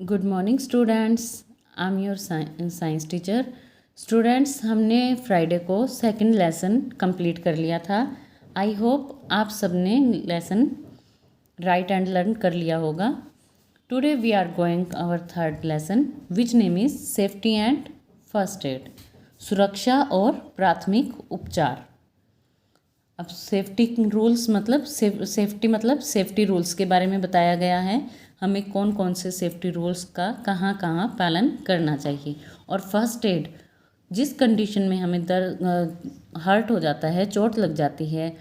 Good morning students. I am your science teacher. Students, हमने Friday को second lesson complete कर लिया था। आई होप आप सबने लेसन राइट एंड लर्न कर लिया होगा। Today we are going our third lesson which name is safety and first aid, सुरक्षा और प्राथमिक उपचार। अब सेफ्टी रूल्स मतलब सेफ्टी रूल्स के बारे में बताया गया है। हमें कौन कौन से सेफ्टी रूल्स का कहाँ कहाँ पालन करना चाहिए। और फर्स्ट एड, जिस कंडीशन में हमें हर्ट हो जाता है, चोट लग जाती है,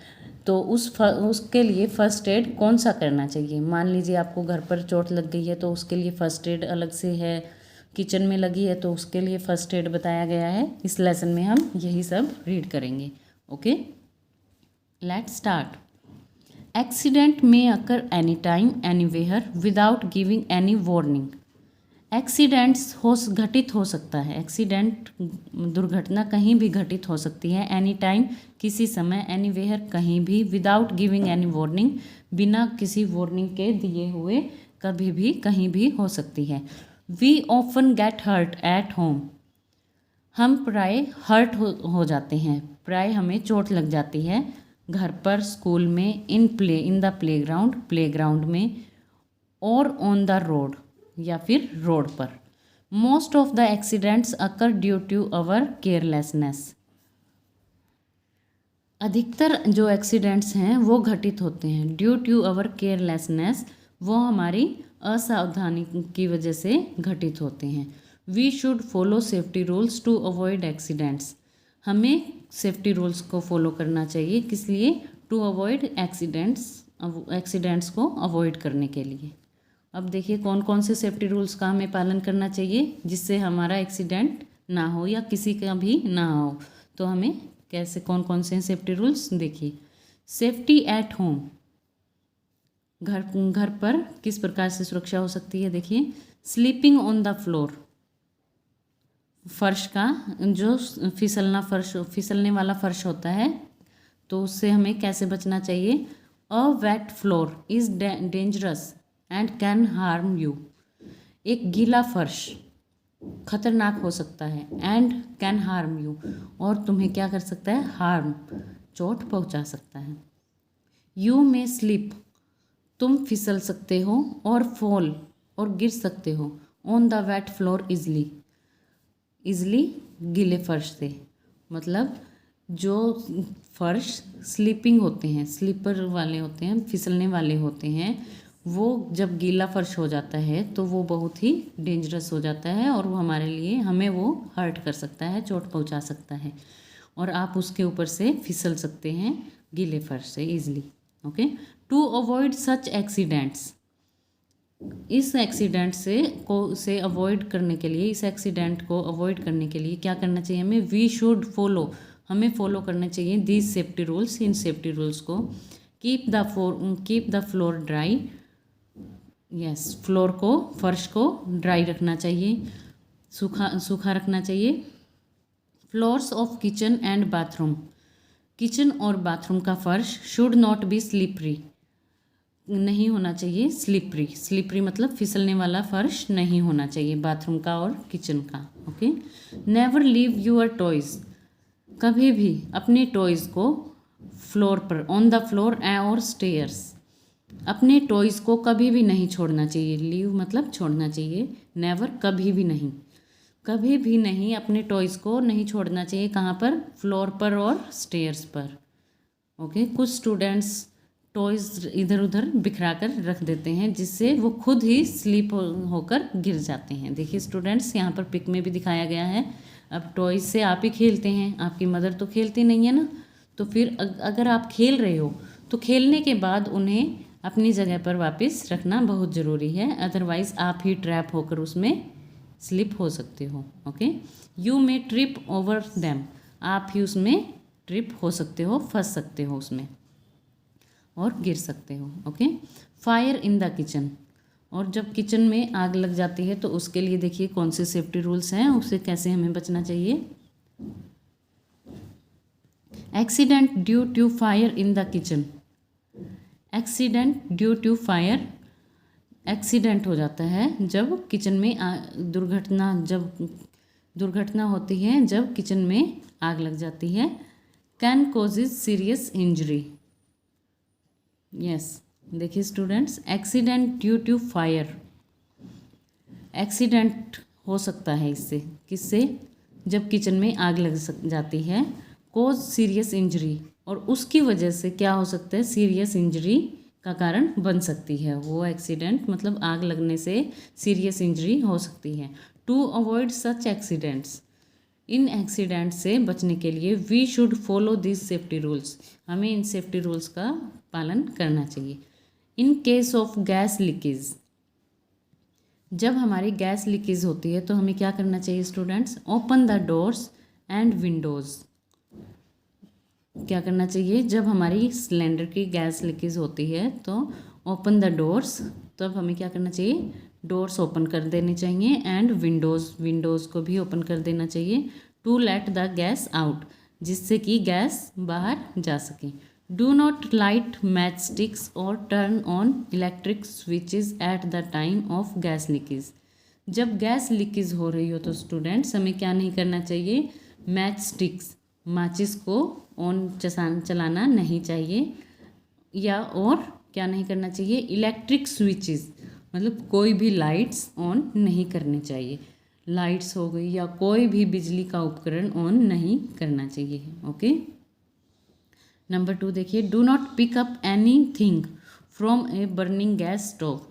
तो उसके लिए फ़र्स्ट एड कौन सा करना चाहिए। मान लीजिए आपको घर पर चोट लग गई है तो उसके लिए फ़र्स्ट एड अलग से है। किचन में लगी है तो उसके लिए फ़र्स्ट एड बताया गया है। इस लेसन में हम यही सब रीड करेंगे। Okay, let's start. एक्सीडेंट में occur any time anywhere without giving any warning. घटित हो सकता है। एक्सीडेंट दुर्घटना कहीं भी घटित हो सकती है। एनी टाइम किसी समय, एनीवेयर कहीं भी, विदाउट गिविंग एनी वार्निंग बिना किसी वार्निंग के दिए हुए, कभी भी कहीं भी हो सकती है। We often get hurt at home. हम प्राय हर्ट हो जाते हैं, प्राय हमें चोट लग जाती है घर पर, स्कूल में, इन द प्लेग्राउंड में, और ऑन द रोड या फिर रोड पर। Most of the accidents occur due to our carelessness. अधिकतर जो एक्सीडेंट्स हैं वो घटित होते हैं ड्यू टू अवर केयरलेसनेस, वो हमारी असावधानी की वजह से घटित होते हैं। We should follow safety rules to avoid accidents. हमें सेफ्टी रूल्स को फॉलो करना चाहिए, किस लिए? टू अवॉइड एक्सीडेंट्स को अवॉइड करने के लिए। अब देखिए कौन कौन से सेफ्टी रूल्स का हमें पालन करना चाहिए जिससे हमारा एक्सीडेंट ना हो या किसी का भी ना हो। तो हमें कैसे, कौन कौन से सेफ्टी रूल्स देखिए। सेफ्टी एट होम, घर पर किस प्रकार से सुरक्षा हो सकती है। देखिए, स्लीपिंग ऑन द फ्लोर, फर्श का जो फिसलने वाला फर्श होता है, तो उससे हमें कैसे बचना चाहिए। A wet floor is dangerous and can harm you. एक गीला फर्श खतरनाक हो सकता है, एंड कैन हार्म यू, और तुम्हें क्या कर सकता है, हार्म, चोट पहुंचा सकता है। यू में स्लिप, तुम फिसल सकते हो, और फॉल, और गिर सकते हो, on the wait floor easily, गीले फर्श से। मतलब जो फर्श स्लीपिंग होते हैं, स्लीपर वाले होते हैं, फिसलने वाले होते हैं, वो जब गीला फर्श हो जाता है तो वो बहुत ही डेंजरस हो जाता है, और वो हमारे लिए, हमें वो हर्ट कर सकता है, चोट पहुंचा सकता है, और आप उसके ऊपर से फिसल सकते हैं गीले फर्श से easily. Okay, to avoid such accidents, इस एक्सीडेंट से अवॉइड करने के लिए, इस एक्सीडेंट को अवॉइड करने के लिए क्या करना चाहिए हमें। वी शुड फॉलो, हमें फॉलो करने चाहिए दीज सेफ्टी रूल्स, इन सेफ्टी रूल्स को। Keep the floor dry, yes, floor को, फर्श को ड्राई रखना चाहिए, सूखा रखना चाहिए। Floors of kitchen and bathroom, kitchen और बाथरूम का फर्श शुड नॉट बी स्लिपरी, नहीं होना चाहिए स्लिपरी मतलब फिसलने वाला फर्श नहीं होना चाहिए बाथरूम का और किचन का। Okay, never leave your toys, कभी भी अपने टॉयज़ को फ्लोर पर, ऑन द फ्लोर और स्टेयर्स, अपने टॉयज़ को कभी भी नहीं छोड़ना चाहिए। लीव मतलब छोड़ना चाहिए, नेवर कभी भी नहीं, कभी भी नहीं अपने टॉयज़ को नहीं छोड़ना चाहिए। कहाँ पर? फ्लोर पर और स्टेयर्स पर। ओके, कुछ स्टूडेंट्स टॉयज़ इधर उधर बिखरा कर रख देते हैं, जिससे वो खुद ही स्लिप होकर गिर जाते हैं। देखिए स्टूडेंट्स, यहाँ पर पिक में भी दिखाया गया है। अब टॉयज़ से आप ही खेलते हैं, आपकी मदर तो खेलती नहीं है ना, तो फिर अगर आप खेल रहे हो तो खेलने के बाद उन्हें अपनी जगह पर वापस रखना बहुत ज़रूरी है, अदरवाइज़ आप ही ट्रैप होकर उसमें स्लिप हो सकते हो। Okay, you may trip over them, आप ही उसमें ट्रिप हो सकते हो, फंस सकते हो उसमें और गिर सकते हो। Okay, fire in the kitchen, और जब किचन में आग लग जाती है तो उसके लिए देखिए कौन से सेफ्टी रूल्स हैं, उससे कैसे हमें बचना चाहिए। Accident due to fire in the kitchen, accident due to fire, accident हो जाता है जब किचन में दुर्घटना होती है, जब किचन में आग लग जाती है। Can causes serious injury. Yes, देखिए students, accident due to fire, accident हो सकता है इससे, किससे, जब किचन में आग लग जाती है। कोज सीरियस इंजरी, और उसकी वजह से क्या हो सकता है, सीरियस इंजरी का कारण बन सकती है। वो एक्सीडेंट मतलब आग लगने से सीरियस इंजरी हो सकती है। टू अवॉइड सच एक्सीडेंट्स, इन एक्सीडेंट से बचने के लिए we should follow this safety rules, हमें इन सेफ्टी रूल्स का पालन करना चाहिए। In case of gas leakage, जब हमारी गैस लीकेज होती है तो हमें क्या करना चाहिए students, open the doors and Windows. क्या करना चाहिए, जब हमारी सिलेंडर की गैस लीकेज होती है तो ओपन द डोर्स, तब हमें क्या करना चाहिए, डोर्स ओपन कर देने चाहिए, एंड विंडोज़ को भी ओपन कर देना चाहिए। To let the gas out, जिससे कि गैस बाहर जा सके। Do not light match sticks और turn on electric switches at the time of gas leakage, जब गैस लीकेज हो रही हो तो स्टूडेंट्स हमें क्या नहीं करना चाहिए, मैच स्टिक्स, माचिस को ऑन चलाना नहीं चाहिए, या और क्या नहीं करना चाहिए, इलेक्ट्रिक स्विचेस मतलब कोई भी लाइट्स ऑन नहीं करनी चाहिए, लाइट्स हो गई या कोई भी बिजली का उपकरण ऑन नहीं करना चाहिए। ओके, नंबर 2 देखिए, do not pick up anything from a burning gas stove,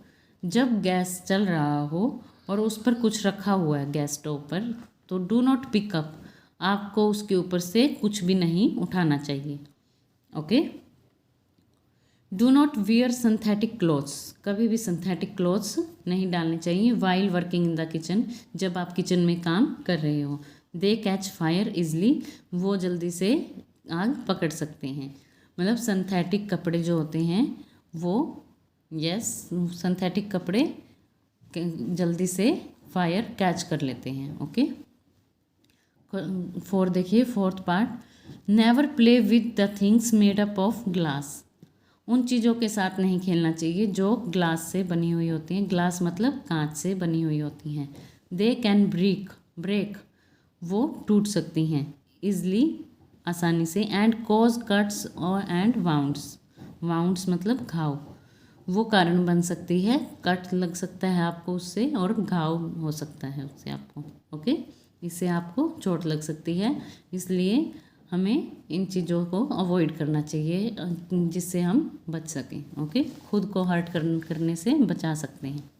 जब गैस चल रहा हो और उस पर कुछ रखा हुआ है गैस स्टोव पर, तो डू नॉट पिक अप, आपको उसके ऊपर से कुछ भी नहीं उठाना चाहिए। Okay, do not wear synthetic clothes, कभी भी सिंथेटिक क्लॉथ्स नहीं डालने चाहिए while working in the kitchen, जब आप किचन में काम कर रहे हो। दे कैच फायर इजली, वो जल्दी से आग पकड़ सकते हैं, मतलब सिंथेटिक कपड़े जो होते हैं वो, यस, सिंथेटिक कपड़े जल्दी से फायर कैच कर लेते हैं। ओके, 4 देखिए, 4th part, never play with the things made up of glass, उन चीज़ों के साथ नहीं खेलना चाहिए जो ग्लास से बनी हुई होती हैं, ग्लास मतलब कांच से बनी हुई होती हैं। दे कैन ब्रेक, वो टूट सकती हैं, इजली, आसानी से, एंड कॉज कट्स और एंड वाउंड्स मतलब घाव, वो कारण बन सकती है, कट लग सकता है आपको उससे, और घाव हो सकता है उससे आपको। ओके, इससे आपको चोट लग सकती है, इसलिए हमें इन चीज़ों को अवॉइड करना चाहिए जिससे हम बच सकें। ओके, खुद को हर्ट करने से बचा सकते हैं।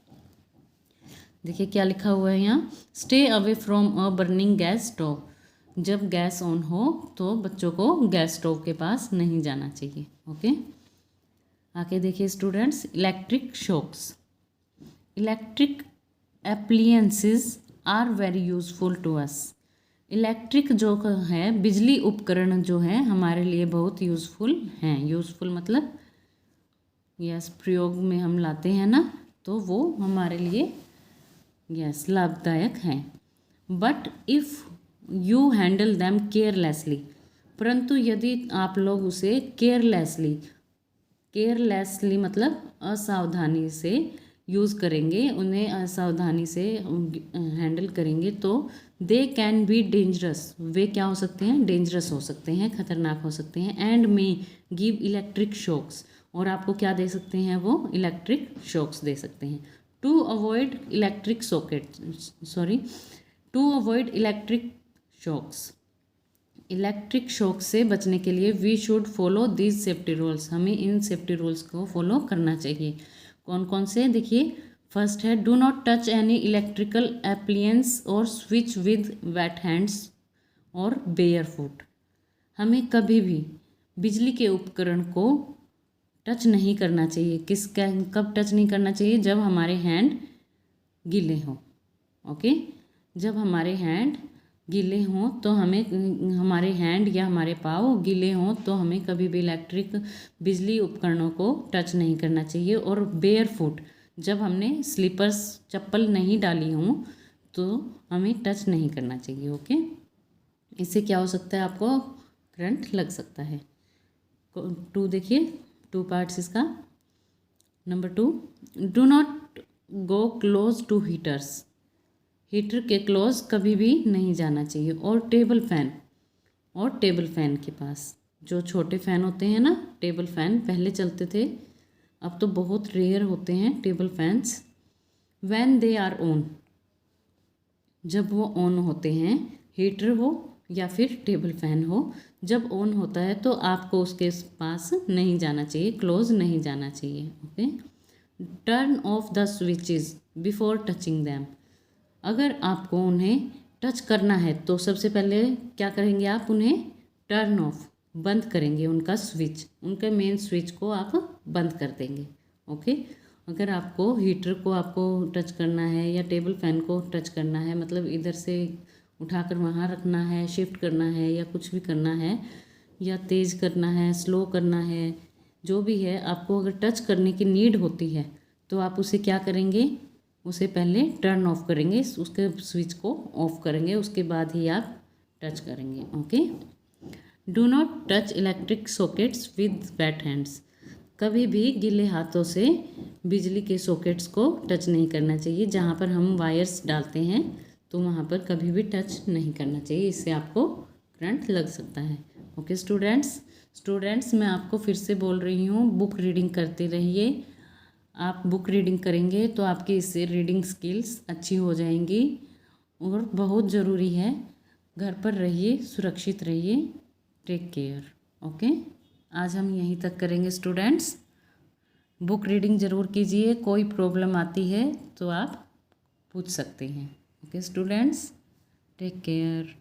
देखिए क्या लिखा हुआ है यहाँ, stay away from a burning gas stove, जब गैस ऑन हो तो बच्चों को गैस स्टोव के पास नहीं जाना चाहिए। ओके, आगे देखिए students, electric shocks, electric appliances are very useful to us, electric जो है, बिजली उपकरण जो है हमारे लिए बहुत यूज़फुल हैं, यूज़फुल मतलब यस प्रयोग में हम लाते हैं ना, तो वो हमारे लिए यस लाभदायक हैं। But if you handle them carelessly, परंतु यदि आप लोग उसे केयरलेसली मतलब असावधानी से यूज़ करेंगे, उन्हें असावधानी से हैंडल करेंगे, तो दे कैन बी डेंजरस, वे क्या हो सकते हैं, डेंजरस हो सकते हैं, खतरनाक हो सकते हैं, and may give electric shocks, और आपको क्या दे सकते हैं, वो इलेक्ट्रिक शॉक्स दे सकते हैं। To avoid electric shocks, electric shock से बचने के लिए we should follow these safety rules, हमें इन सेफ्टी रूल्स को फॉलो करना चाहिए। कौन कौन से देखिए, फर्स्ट है, do not touch any electrical appliance और स्विच विद वेट हैंड्स और बेयर फुट, हमें कभी भी बिजली के उपकरण को टच नहीं करना चाहिए। कब टच नहीं करना चाहिए, जब हमारे हैंड गीले हों। ओके, जब हमारे हैंड गीले हों तो हमें, हमारे हैंड या हमारे पाँव गीले हों तो हमें कभी भी इलेक्ट्रिक बिजली उपकरणों को टच नहीं करना चाहिए। और बेयर फुट, जब हमने स्लीपर्स चप्पल नहीं डाली हों तो हमें टच नहीं करना चाहिए। ओके, इससे क्या हो सकता है, आपको करंट लग सकता है। 2 देखिए, 2 पार्ट्स इसका। Number 2, do not go close to heaters, heater के क्लोज कभी भी नहीं जाना चाहिए। और टेबल फैन के पास, जो छोटे फ़ैन होते हैं ना, टेबल फ़ैन पहले चलते थे, अब तो बहुत रेयर होते हैं table fans. When they are on, जब वो ऑन होते हैं, हीटर हो या फिर टेबल फैन हो, जब ऑन होता है तो आपको उसके पास नहीं जाना चाहिए, क्लोज नहीं जाना चाहिए। Okay. Turn off the switches before touching them, अगर आपको उन्हें टच करना है तो सबसे पहले क्या करेंगे आप, उन्हें टर्न ऑफ, बंद करेंगे उनका स्विच, उनके मेन स्विच को आप बंद कर देंगे। ओके। अगर आपको हीटर को आपको टच करना है या टेबल फैन को टच करना है, मतलब इधर से उठाकर वहाँ रखना है, शिफ्ट करना है या कुछ भी करना है, या तेज़ करना है, स्लो करना है, जो भी है, आपको अगर टच करने की नीड होती है तो आप उसे क्या करेंगे, उसे पहले टर्न ऑफ करेंगे, उसके स्विच को ऑफ करेंगे, उसके बाद ही आप टच करेंगे। Okay. Do not touch electric sockets with wet hands, कभी भी गीले हाथों से बिजली के सॉकेट्स को टच नहीं करना चाहिए। जहाँ पर हम वायर्स डालते हैं तो वहाँ पर कभी भी टच नहीं करना चाहिए, इससे आपको करंट लग सकता है। ओके स्टूडेंट्स मैं आपको फिर से बोल रही हूँ, बुक रीडिंग करते रहिए। आप बुक रीडिंग करेंगे तो आपकी इससे रीडिंग स्किल्स अच्छी हो जाएंगी, और बहुत ज़रूरी है, घर पर रहिए, सुरक्षित रहिए, टेक केयर। ओके। आज हम यहीं तक करेंगे स्टूडेंट्स, बुक रीडिंग ज़रूर कीजिए, कोई प्रॉब्लम आती है तो आप पूछ सकते हैं। Okay students, take care.